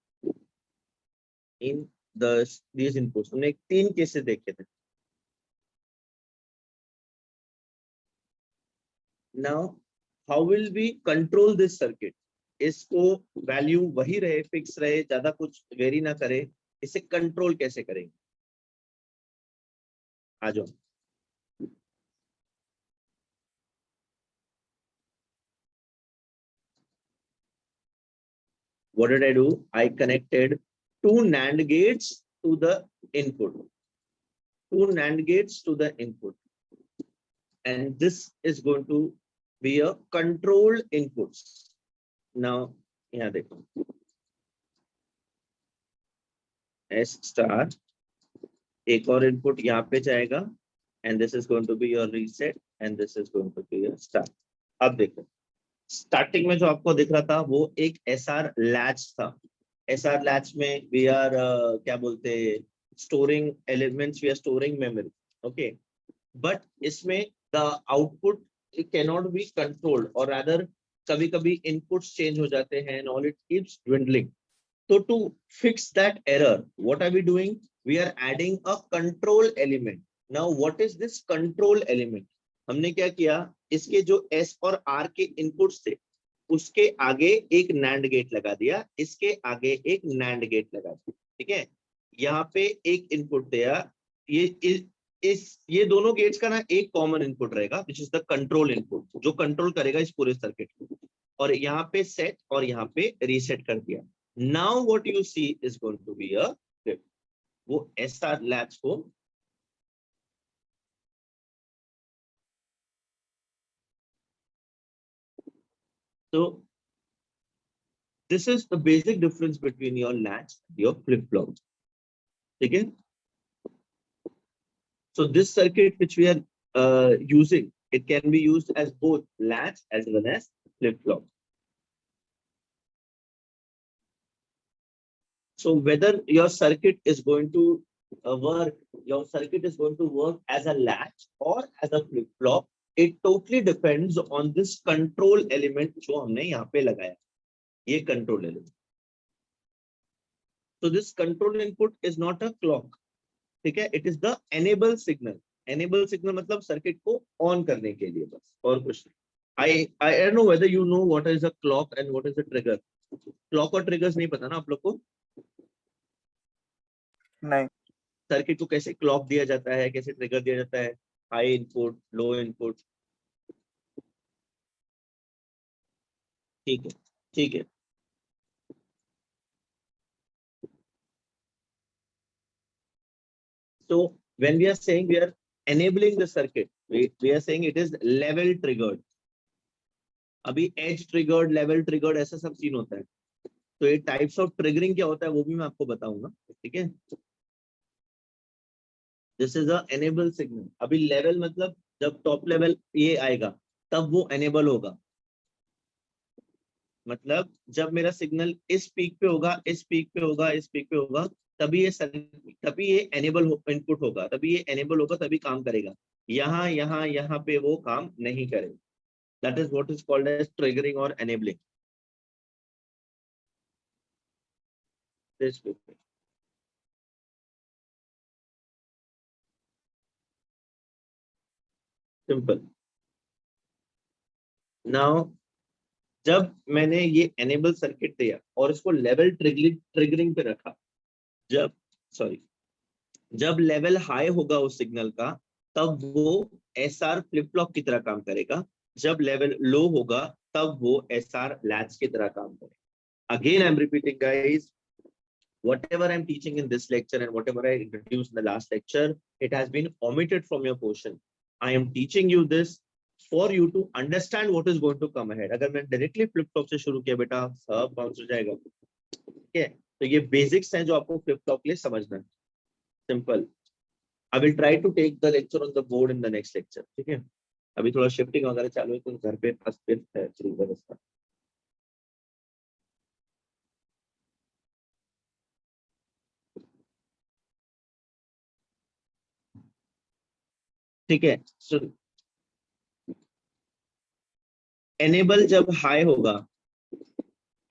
in these inputs. हमने 3 केसेस देखे थे. Now how will we control this circuit? इसको वैल्यू वही रहे, फिक्स रहे, ज्यादा कुछ वेरी ना करे, इसे कंट्रोल कैसे करेंगे? आ जाओ. what did I do? I connected two NAND gates to the input. Two NAND gates to the input. And this is going to be a control inputs. Now, यहाँ देखो S star एक और input यहाँ पे जाएगा and this is going to be your reset and this is going to be your start. अब देखो स्टार्टिंग में जो आपको दिख रहा था वो एक SR latch था. SR latch में we are क्या बोलते storing elements, we are storing memory. Okay, but इसमें the output it cannot be controlled or rather कभी कभी inputs change हो जाते हैं and all it keeps dwindling. So to fix that error, what are we doing? We are adding a control element. Now what is this control element? हमने क्या किया, इसके जो S और R के inputs थे उसके आगे एक NAND गेट लगा दिया, इसके आगे एक NAND गेट लगा दिया. ठीक है, यहाँ पे एक इनपुट दिया, ये दोनों गेट्स का ना एक कॉमन इनपुट रहेगा which is the control input, जो कंट्रोल करेगा इस पूरे सर्किट को. और यहाँ पे सेट और यहाँ पे रीसेट कर दिया. Now what you see is going to be a flip. वो एसआर लैच को तो this is the basic difference between your latch and your flip flop. ठीक है, so this circuit which we are using, it can be used as both latch as well as flip flop. So whether your circuit is going to work as a latch or as a flip flop, it totally depends on this control element जो हमने यहाँ पे लगाया, ये control element. So this control input is not a clock. ठीक है, it is the enable signal. Enable signal मतलब सर्किट को ऑन करने के लिए, बस और कुछ नहीं. I don't know whether you know what is a clock and what is a trigger. Clock और ट्रिगर्स नहीं पता ना आप लोग को? नहीं. सर्किट को कैसे क्लॉक दिया जाता है, कैसे ट्रिगर दिया जाता है, हाई इनपुट, लो इनपुट. ठीक है, ठीक है. So when we are saying we are enabling the circuit, we are saying it is level triggered. अभी edge triggered, level triggered ऐसा सब सीन होता है. तो ये types of triggering क्या होता है वो भी मैं आपको बताऊंगा. ठीक है, this is a enable signal. अभी level मतलब जब top level ये आएगा तब वो enable होगा. मतलब जब मेरा सिग्नल इस पीक पे होगा, इस पीक पे होगा, इस पीक पे होगा, तभी ये एनेबल इनपुट होगा, तभी ये एनेबल होगा, तभी काम करेगा. यहाँ पे वो काम नहीं करेगा. That is what is called edge triggering और एनेबलिंग. सिंपल. नाउ जब मैंने ये एनेबल सर्किट दिया और इसको लेवल ट्रिगरिंग पे रखा, जब लेवल हाई होगा उस सिग्नल का तब वो एसआर फ्लिप फ्लॉप की तरह काम करेगा. जब लेवल लो होगा तब वो एसआर लैच की तरह काम करेगा. Again I am repeating guys, whatever I'm teaching in this lecture and whatever I introduced in the last lecture, it has been omitted from your portion. I am teaching you this for you to understand what is going to come ahead. अगर मैं डायरेक्टली फ्लिप फ्लॉप से शुरू किया बेटा सब बाउंस हो जाएगा. ठीक है, तो ये बेसिक्स हैं जो आपको फ्लिप फ्लॉप के लिए समझना है. Simple. I will try to take the lecture on the board in the next lecture. ठीक है, अभी थोड़ा शिफ्टिंग वगैरह चालू है तो घर पे अस्थिर है व्यवस्था. ठीक है, सो एनेबल जब हाई होगा,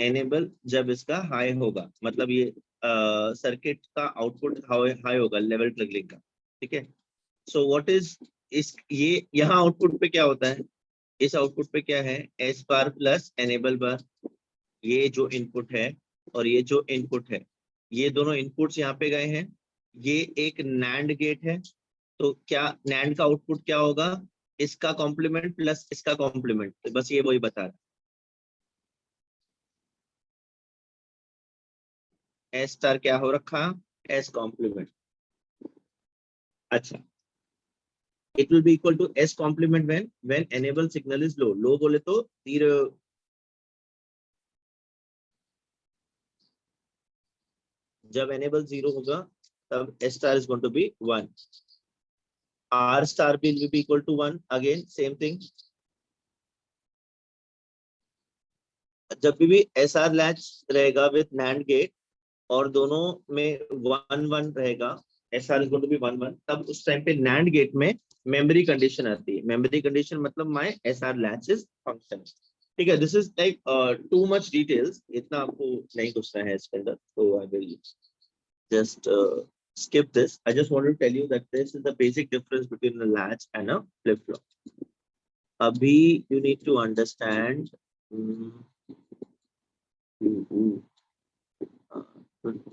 एनेबल जब इसका हाई होगा मतलब ये सर्किट का आउटपुट हाई होगा लेवल ट्रिगरिंग का. ठीक है, सो व्हाट इज इस ये यहाँ आउटपुट पे क्या होता है, इस आउटपुट पे क्या है, एस बार प्लस एनेबल बार. ये जो इनपुट है और ये जो इनपुट है, ये दोनों इनपुट्स यहाँ पे गए हैं. ये एक नैंड गेट है, तो क्या नैंड का आउटपुट क्या होगा, इसका कॉम्प्लीमेंट प्लस इसका कॉम्प्लीमेंट. बस ये वही बता रहा है. एस स्टार क्या हो रखा, एस कॉम्प्लीमेंट। अच्छा, it will be equal to s complement when enable signal is low। लो बोले तो धीरे, जब enable 0 होगा तब s star is going to be 1। r star will be equal to 1, again same thing। जब भी SR लैच रहेगा विद NAND गेट और दोनों में 1 1 रहेगा, SR is going to be 1 1, तब उस टाइम पे NAND गेट में मेमोरी कंडीशन आती है। मेमोरी कंडीशन मतलब my SR latch is function. ठीक है, this is like too much details, इतना आपको नहीं घुसना है इसके अंदर, तो I will just skip this। I just want to tell you that this is the basic difference between a latch and a flip flop। अभी you need to understand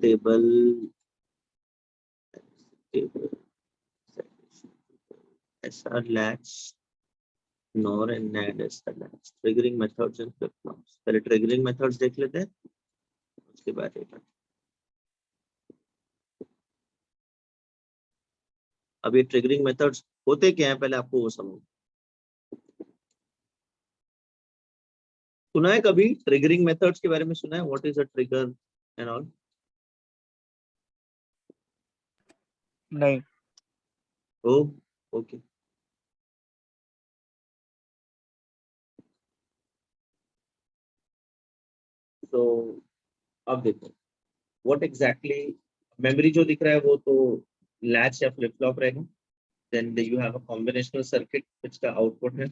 table SR latch, NOR and NAND SR latch, triggering methods and flip flops। पहले triggering methods देख लेते हैं, उसके बाद data। अब ये ट्रिगरिंग मेथड्स होते क्या हैं, पहले आपको वो समझो। सुना है कभी ट्रिगरिंग मेथड्स के बारे में, सुना है what is a trigger and all? नहीं। ओ ओके, तो अब देखो व्हाट एग्जैक्टली मेमोरी जो दिख रहा है वो तो लैच या फ्लिप फ्लॉप रहेगा। Then you have a combinational circuit which का आउटपुट है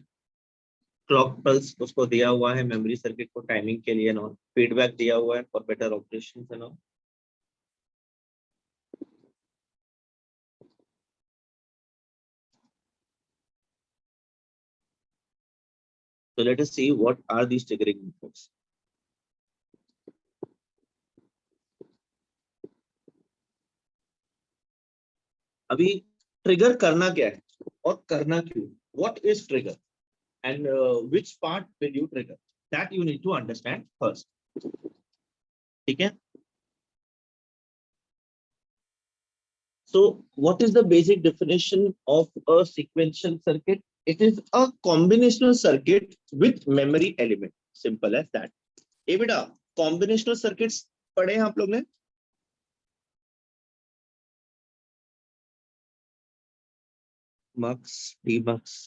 क्लॉक पल्स, उसको दिया हुआ है मेमोरी सर्किट को टाइमिंग के लिए, और फीडबैक दिया हुआ है for better operation and all. So let us see what are these triggering methods। अभी ट्रिगर करना क्या है और करना क्यों, what is trigger and which part will you trigger, that you need to understand first। ठीक है, so what is the basic definition of a sequential circuit? It is a combinational circuit with memory element, simple as that। ए बेटा combinational circuits पढ़े हैं आप लोग ने? मक्स डीमक्स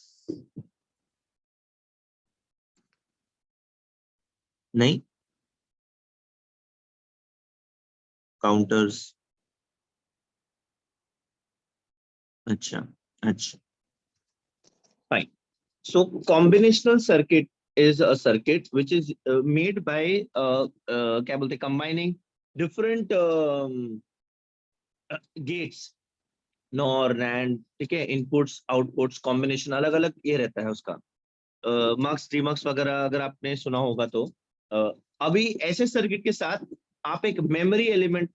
नहीं, काउंटर्स, अच्छा अच्छा, fine। So combinational circuit is a circuit which is made by क्या बोलते हैं, combining different gates, NOR NAND, ठीक है, इनपुट्स आउटपुट्स कॉम्बिनेशन अलग अलग ये रहता है उसका। मक्स डीमक्स वगैरह अगर आपने सुना होगा तो अभी ऐसे सर्किट के साथ आप एक मेमोरी एलिमेंट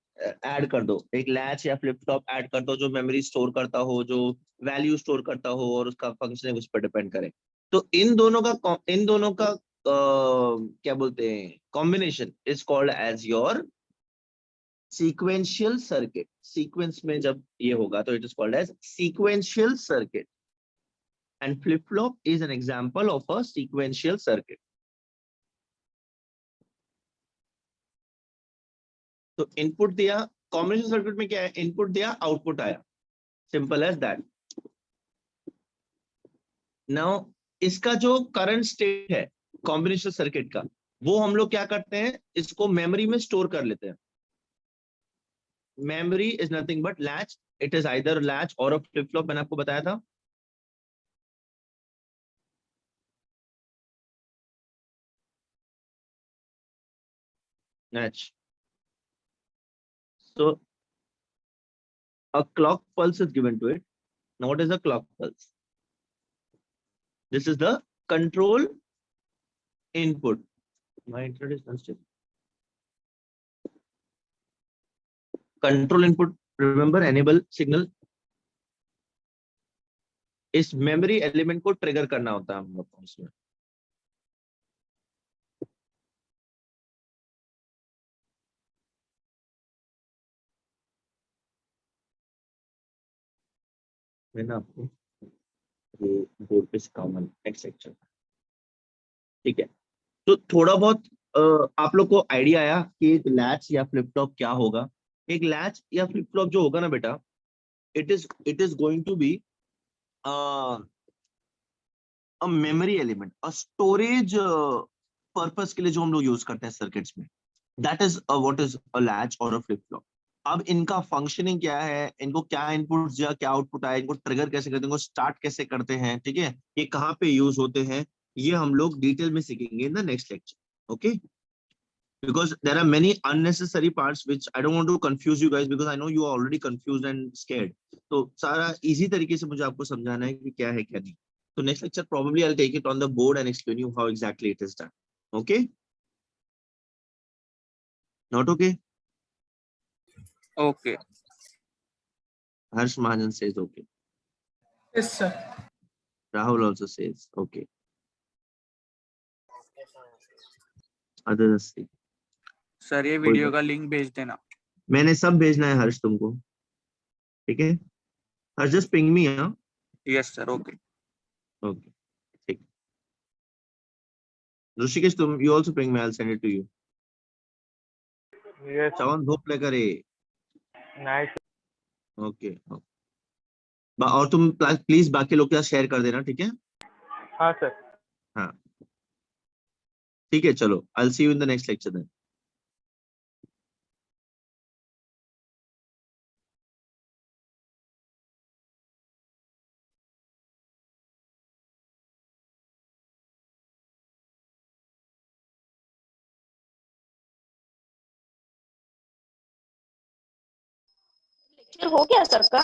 ऐड कर दो, एक लैच या फ्लिप फ्लॉप ऐड कर दो जो मेमोरी स्टोर करता हो, जो वैल्यू स्टोर करता हो और उसका फंक्शन उस पर डिपेंड करे। तो इन दोनों का क्या बोलते हैं, combination is called as your sequential circuit. Sequence में जब ये होगा तो it is called as sequential circuit, and flip flop is an example of a sequential circuit. तो इनपुट दिया, कॉम्बिनेशन सर्किट में क्या है, इनपुट दिया आउटपुट आया, सिंपल एज दैट। नाउ इसका जो करंट स्टेट है कॉम्बिनेशन सर्किट का, वो हम लोग क्या करते हैं, इसको मेमोरी में स्टोर कर लेते हैं। Memory is nothing but latch, it is either latch और अ फ्लिप फ्लॉप, मैंने आपको बताया था। Latch, so a clock pulse is given to it। Now what is a clock pulse? This is the control input। My internet is unstable। Control input, remember enable signal, इस मेमोरी एलिमेंट को ट्रिगर करना होता है हम लोग को इसमें। मैं ना आपको ये बोर्ड पे सिखाऊंगा नेक्स्ट लेक्चर, ठीक है? तो थोड़ा बहुत आप लोग को आइडिया आया कि एक लैच या फ्लिप फ्लॉप क्या होगा। एक लैच या फ्लिप फ्लॉप जो होगा ना बेटा, it is going to be a memory element, a storage purpose के लिए जो हम लोग यूज करते हैं सर्किट्स में, that is what is a latch और अ फ्लिप फ्लॉप। अब इनका फंक्शनिंग क्या है, इनको क्या इनपुट या क्या आउटपुट आए, इनको ट्रिगर कैसे करते हैं, इनको स्टार्ट कैसे करते हैं, ठीक है, ये कहाँ पे यूज होते हैं, ये हम लोग डिटेल में सीखेंगे इन the next lecture, okay? Because there are many unnecessary parts which I don't want to confuse you guys because I know you are already confused and scared. तो सारा इजी तरीके से मुझे आपको समझाना है कि क्या है क्या नहीं। तो next lecture probably I'll take it on the board and explain you how exactly it is done. Okay? Not okay? Okay. Harsh Mahajan says okay. Yes, sir. Rahul also says okay. Others say sir ये कोई वीडियो बात, का लिंक भेज देना। मैंने सब भेजना है हर्ष तुमको, ठीक है? हर्ष just ping me, हाँ? Yes sir, okay. Okay, ठीक। ऋषिकेश तुम you also ping me, I'll send it to you. Yes, Chyavan धूप लेकर nice. ओके। और तुम प्लीज बाकी लोग के साथ शेयर कर देना, ठीक है? हाँ सर। हाँ ठीक है, चलो I see you in the next lecture then. Lecture हो गया सर का?